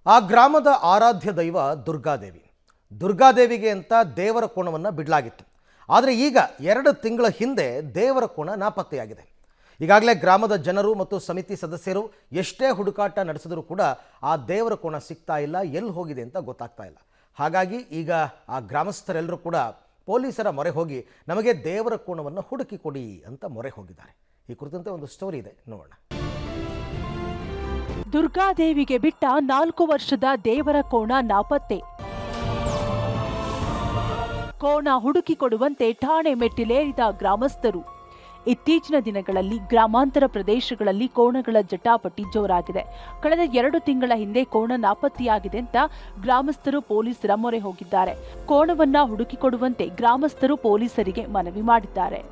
ಆ ಗ್ರಾಮದ ಆರಾಧ್ಯ ದೈವ ದುರ್ಗಾದೇವಿ. ದುರ್ಗಾದೇವಿಗೆ ಅಂತ ದೇವರ ಕೋಣವನ್ನು ಬಿಡಲಾಗಿತ್ತು. ಆದರೆ ಈಗ 2 ತಿಂಗಳ ಹಿಂದೆ ದೇವರ ಕೋಣ ನಾಪತ್ತೆಯಾಗಿದೆ. ಈಗಾಗಲೇ ಗ್ರಾಮದ ಜನರು ಮತ್ತು ಸಮಿತಿ ಸದಸ್ಯರು ಎಷ್ಟೇ ಹುಡುಕಾಟ ನಡೆಸಿದರೂ ಕೂಡ ಆ ದೇವರ ಕೋಣ ಸಿಗ್ತಾ ಇಲ್ಲ, ಎಲ್ಲಿ ಹೋಗಿದೆ ಅಂತ ಗೊತ್ತಾಗ್ತಾ ಇಲ್ಲ. ಹಾಗಾಗಿ ಈಗ ಆ ಗ್ರಾಮಸ್ಥರೆಲ್ಲರೂ ಕೂಡ ಪೊಲೀಸರ ಮೊರೆ ಹೋಗಿ ನಮಗೆ ದೇವರ ಕೋಣವನ್ನು ಹುಡುಕಿ ಕೊಡಿ ಅಂತ ಮೊರೆ ಹೋಗಿದ್ದಾರೆ. ಈ ಕುರಿತಂತೆ ಒಂದು ಸ್ಟೋರಿ ಇದೆ, ನೋಡೋಣ. ದುರ್ಗಾದೇವಿಗೆ ಬಿಟ್ಟ 4 ವರ್ಷದ ದೇವರ ಕೋಣ ನಾಪತ್ತೆ. ಕೋಣ ಹುಡುಕಿ ಕೊಡುವಂತೆ ಠಾಣೆ ಮೆಟ್ಟಿಲೇರಿದ ಗ್ರಾಮಸ್ಥರು. ಇತ್ತೀಚಿನ ದಿನಗಳಲ್ಲಿ ಗ್ರಾಮಾಂತರ ಪ್ರದೇಶಗಳಲ್ಲಿ ಕೋಣಗಳ ಜಟಾಪಟಿ ಜೋರಾಗಿದೆ. ಕಳೆದ 2 ತಿಂಗಳ ಹಿಂದೆ ಕೋಣ ನಾಪತ್ತೆಯಾಗಿದೆ ಅಂತ ಗ್ರಾಮಸ್ಥರು ಪೊಲೀಸರ ಮೊರೆ ಹೋಗಿದ್ದಾರೆ. ಕೋಣವನ್ನ ಹುಡುಕಿಕೊಡುವಂತೆ ಗ್ರಾಮಸ್ಥರು ಪೊಲೀಸರಿಗೆ ಮನವಿ ಮಾಡಿದ್ದಾರೆ.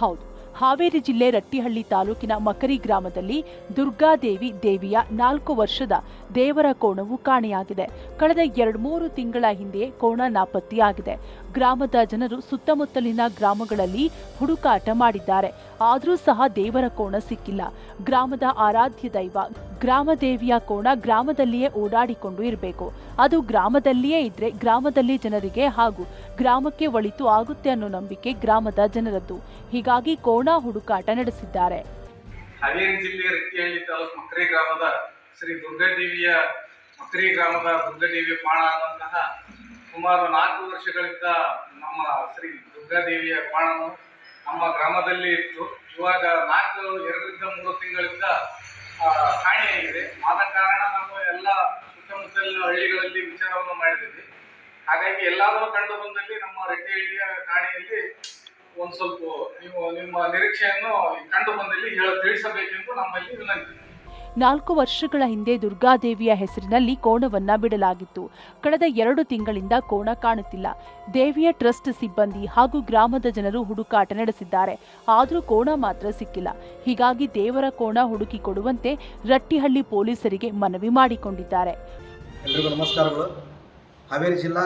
ಹೌದು, ಹಾವೇರಿ ಜಿಲ್ಲೆ ರಟ್ಟಿಹಳ್ಳಿ ತಾಲೂಕಿನ ಮಕರಿ ಗ್ರಾಮದಲ್ಲಿ ದುರ್ಗಾದೇವಿ ದೇವಿಯ 4 ವರ್ಷದ ದೇವರ ಕೋಣವು ಕಾಣೆಯಾಗಿದೆ. ಕಳೆದ 2-3 ತಿಂಗಳ ಹಿಂದೆ ಕೋಣ ನಾಪತ್ತೆಯಾಗಿದೆ. ಗ್ರಾಮದ ಜನರು ಸುತ್ತಮುತ್ತಲಿನ ಗ್ರಾಮಗಳಲ್ಲಿ ಹುಡುಕಾಟ ಮಾಡಿದ್ದಾರೆ. ಆದರೂ ಸಹ ದೇವರ ಕೋಣ ಸಿಕ್ಕಿಲ್ಲ. ಗ್ರಾಮದ ಆರಾಧ್ಯ ದೈವ ಗ್ರಾಮದೇವಿಯ ಕೋಣ ಗ್ರಾಮದಲ್ಲಿಯೇ ಓಡಾಡಿಕೊಂಡು ಇರಬೇಕು. ಅದು ಗ್ರಾಮದಲ್ಲಿಯೇ ಇದ್ರೆ ಗ್ರಾಮದಲ್ಲಿ ಜನರಿಗೆ ಹಾಗೂ ಗ್ರಾಮಕ್ಕೆ ಒಳಿತು ಆಗುತ್ತೆ ಅನ್ನೋ ನಂಬಿಕೆ ಗ್ರಾಮದ ಜನರದ್ದು. ಹೀಗಾಗಿ ಕೋಣ ಹುಡುಕಾಟ ನಡೆಸಿದ್ದಾರೆ. ಹಾವೇರಿ ಜಿಲ್ಲೆಯ ರಟ್ಟಿಹಳ್ಳಿ ತಾಲೂಕು ಮಕರಿ ಗ್ರಾಮದ ಶ್ರೀ ದುರ್ಗಾದೇವಿಯ ಪಾಣ ಆದಂತಹ ಸುಮಾರು 4 ವರ್ಷಗಳಿಂದ ನಮ್ಮ ಶ್ರೀ ದುರ್ಗಾದೇವಿಯ ಪಾಣವು ನಮ್ಮ ಗ್ರಾಮದಲ್ಲಿ ಇತ್ತು. ಇವಾಗ 2-3 ತಿಂಗಳಿಂದ ಕಾಣೆಯಾಗಿದೆ. ಆದ ಕಾರಣ ನಾವು ಎಲ್ಲ ಸುತ್ತಮುತ್ತಲಿನ ಹಳ್ಳಿಗಳಲ್ಲಿ ವಿಚಾರವನ್ನು ಮಾಡಿದ್ದೀವಿ. ಹಾಗಾಗಿ ಎಲ್ಲಾದರೂ ಕಂಡು ಬಂದಲ್ಲಿ ನಮ್ಮ ರಟ್ಟಿಹಳ್ಳಿಯ ಠಾಣೆಯಲ್ಲಿ ಒಂದು ಸ್ವಲ್ಪ ನೀವು ನಿಮ್ಮ ನಿರೀಕ್ಷೆಯನ್ನು ಕಂಡು ಬಂದಲ್ಲಿ ತಿಳಿಸಬೇಕೆಂದು ನಮ್ಮಲ್ಲಿ ವಿನಂತಿ. 4 ವರ್ಷಗಳ ಹಿಂದೆ ದುರ್ಗಾದೇವಿಯ ಹೆಸರಿನಲ್ಲಿ ಕೋಣವನ್ನ ಬಿಡಲಾಗಿತ್ತು. ಕಳೆದ 2 ತಿಂಗಳಿಂದ ಕೋಣ ಕಾಣುತ್ತಿಲ್ಲ. ದೇವಿಯ ಟ್ರಸ್ಟ್ ಸಿಬ್ಬಂದಿ ಹಾಗೂ ಗ್ರಾಮದ ಜನರು ಹುಡುಕಾಟ ನಡೆಸಿದ್ದಾರೆ. ಆದರೂ ಕೋಣ ಮಾತ್ರ ಸಿಕ್ಕಿಲ್ಲ. ಹೀಗಾಗಿ ದೇವರ ಕೋಣ ಹುಡುಕಿ ಕೊಡುವಂತೆ ರಟ್ಟಿಹಳ್ಳಿ ಪೊಲೀಸರಿಗೆ ಮನವಿ ಮಾಡಿಕೊಂಡಿದ್ದಾರೆ. ಎಲ್ಲರಿಗೂ ನಮಸ್ಕಾರಗಳು. ಹಾವೇರಿ ಜಿಲ್ಲಾ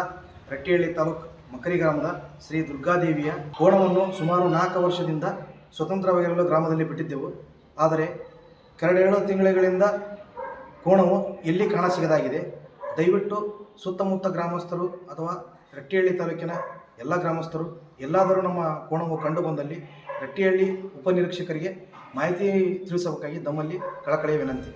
ರಟ್ಟಿಹಳ್ಳಿ ತಾಲೂಕು ಮಕರಿ ಗ್ರಾಮದ ಶ್ರೀ ದುರ್ಗಾದೇವಿಯ ಕೋಣವನ್ನು ಸುಮಾರು 4 ವರ್ಷದಿಂದ ಸ್ವತಂತ್ರವಾಗಿರಲು ಗ್ರಾಮದಲ್ಲಿ ಬಿಟ್ಟಿದ್ದೆವು. ಆದರೆ ಕಳೆದ 7 ತಿಂಗಳಿಂದ ಕೋಣವು ಎಲ್ಲಿ ಕಾಣಸಿಗದಾಗಿದೆ. ದಯವಿಟ್ಟು ಸುತ್ತಮುತ್ತ ಗ್ರಾಮಸ್ಥರು ಅಥವಾ ರಟ್ಟಿಹಳ್ಳಿ ತಾಲೂಕಿನ ಎಲ್ಲ ಗ್ರಾಮಸ್ಥರು ಎಲ್ಲಾದರೂ ನಮ್ಮ ಕೋಣವು ಕಂಡು ಬಂದಲ್ಲಿ ರಟ್ಟಿಹಳ್ಳಿ ಉಪನಿರೀಕ್ಷಕರಿಗೆ ಮಾಹಿತಿ ತಿಳಿಸಬೇಕಾಗಿ ನಮ್ಮಲ್ಲಿ ಕಳಕಳಿಯ ವಿನಂತಿ.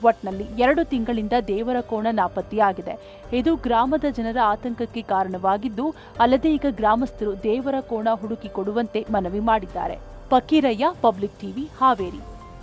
ಒಟ್ನಲ್ಲಿ 2 ತಿಂಗಳಿಂದ ದೇವರ ಕೋಣ ನಾಪತ್ತೆಯಾಗಿದೆ. ಇದು ಗ್ರಾಮದ ಜನರ ಆತಂಕಕ್ಕೆ ಕಾರಣವಾಗಿದ್ದು, ಅಲ್ಲದೆ ಈಗ ಗ್ರಾಮಸ್ಥರು ದೇವರ ಕೋಣ ಹುಡುಕಿ ಕೊಡುವಂತೆ ಮನವಿ ಮಾಡಿದ್ದಾರೆ. Fakirayya, public TV, Haveri.